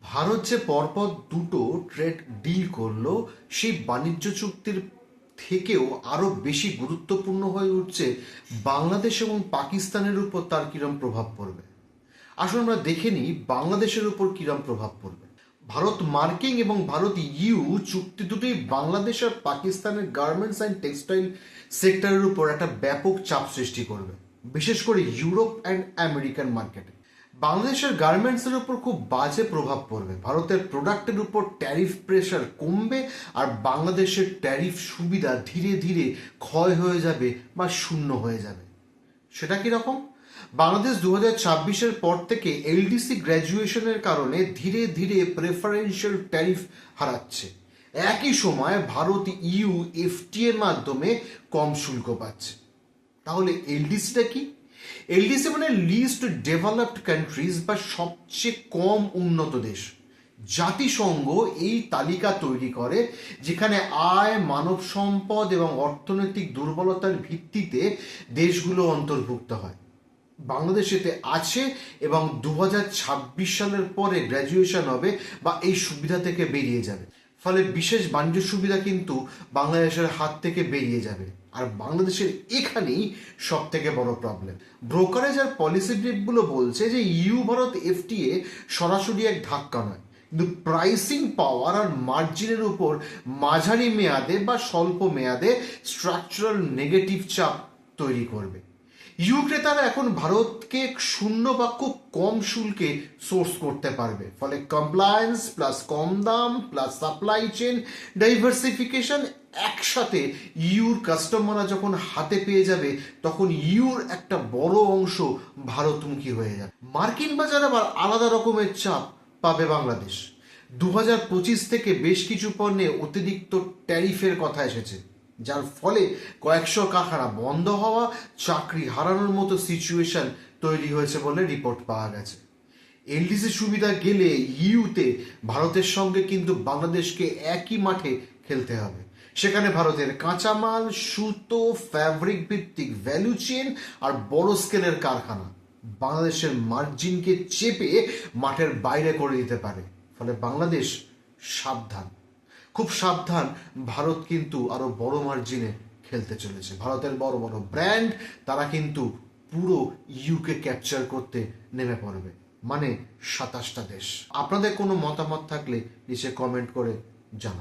ভারত যে পরপর দুটো ট্রেড ডিল করলো, সেই বাণিজ্য চুক্তির থেকেও আরো বেশি গুরুত্বপূর্ণ হয়ে উঠছে বাংলাদেশ এবং পাকিস্তানের উপর তার কিরম প্রভাব পড়বে। আসলে আমরা দেখে নিই বাংলাদেশের উপর কিরম প্রভাব পড়বে। ভারত মার্কিং এবং ভারত ইউ চুক্তি দুটোই বাংলাদেশ আর পাকিস্তানের গার্মেন্টস অ্যান্ড টেক্সটাইল সেক্টরের উপর একটা ব্যাপক চাপ সৃষ্টি করবে, বিশেষ করে ইউরোপ অ্যান্ড আমেরিকান মার্কেটে। বাংলাদেশের গার্মেন্টসের উপর খুব বাজে প্রভাব পড়বে। ভারতের প্রোডাক্টের উপর ট্যারিফ প্রেশার কমবে আর বাংলাদেশের ট্যারিফ সুবিধা ধীরে ধীরে ক্ষয় হয়ে যাবে বা শূন্য হয়ে যাবে। সেটা কিরকম? বাংলাদেশ 2026-এর পর থেকে এলডিসি গ্র্যাজুয়েশনের কারণে ধীরে ধীরে প্রেফারেন্সিয়াল ট্যারিফ হারাচ্ছে। একই সময় ভারত ইউ এফটিএর মাধ্যমে কম শুল্ক পাচ্ছে। তাহলে এলডিসিটা কি? এলডিসি মানে লিস্ট ডেভেলপড কান্ট্রিজ বা সবচেয়ে কম উন্নত দেশ। জাতিসংঘ এই তালিকা তৈরি করে যেখানে আয়, মানব সম্পদ এবং অর্থনৈতিক দুর্বলতার ভিত্তিতে দেশগুলো অন্তর্ভুক্ত হয়। বাংলাদেশ এতে আছে এবং 2026 সালের পরে গ্র্যাজুয়েশন হবে বা এই সুবিধা থেকে বেরিয়ে যাবে। ফলে বিশেষ বাণিজ্য সুবিধা কিন্তু বাংলাদেশের হাত থেকে বেরিয়ে যাবে। আর বাংলাদেশের এখানেই সব থেকে বড় প্রবলেম। ব্রোকারেজ আর পলিসি ব্রিফগুলো বলছে যে ইউ ভারত এফটিএ সরাসরি এক ধাক্কা নয়, কিন্তু প্রাইসিং পাওয়ার আর মার্জিনের উপর মাঝারি মেয়াদে বা স্বল্প মেয়াদে স্ট্রাকচারাল নেগেটিভ চাপ তৈরি করবে। ইউ ক্রেতারা এখন ভারতকে শূন্য বা খুব কম শুল্কে সোর্স করতে পারবে। ফলে কমপ্লায়েন্স প্লাস কম দাম প্লাস সাপ্লাই চেন ডাইভার্সিফিকেশন একসাথে ইউর কাস্টমাররা যখন হাতে পেয়ে যাবে, তখন ইউর একটা বড় অংশ ভারতমুখী হয়ে যাবে। মার্কিন বাজার আবার আলাদা রকমের চাপ পাবে বাংলাদেশ। 2025 থেকে বেশ কিছু পণ্যে অতিরিক্ত ট্যারিফের কথা এসেছে, যার ফলে কয়েকশো কারখানা বন্ধ হওয়া, চাকরি হারানোর মতো সিচুয়েশন তৈরি হয়েছে বলে রিপোর্ট পাওয়া গেছে। এলডিসি সুবিধা গেলে ইউতে ভারতের সঙ্গে কিন্তু বাংলাদেশকে একই মাঠে খেলতে হবে। সেখানে ভারতের কাঁচামাল, সুতো, ফ্যাব্রিক ভিত্তিক ভ্যালু চেন আর বড় স্কেলের কারখানা বাংলাদেশের মার্জিনকে চেপে মাঠের বাইরে করে দিতে পারে। ফলে বাংলাদেশ সাবধান, খুব সাবধান। ভারত কিন্তু আরো বড় মার্জিনে খেলতে চলেছে। ভারতের বড় বড় ব্র্যান্ড তারা কিন্তু পুরো ইউকে ক্যাপচার করতে নেমে পড়বে, মানে 27টা দেশ। আপনাদের কোনো মতামত থাকলে নিচে কমেন্ট করে জানান।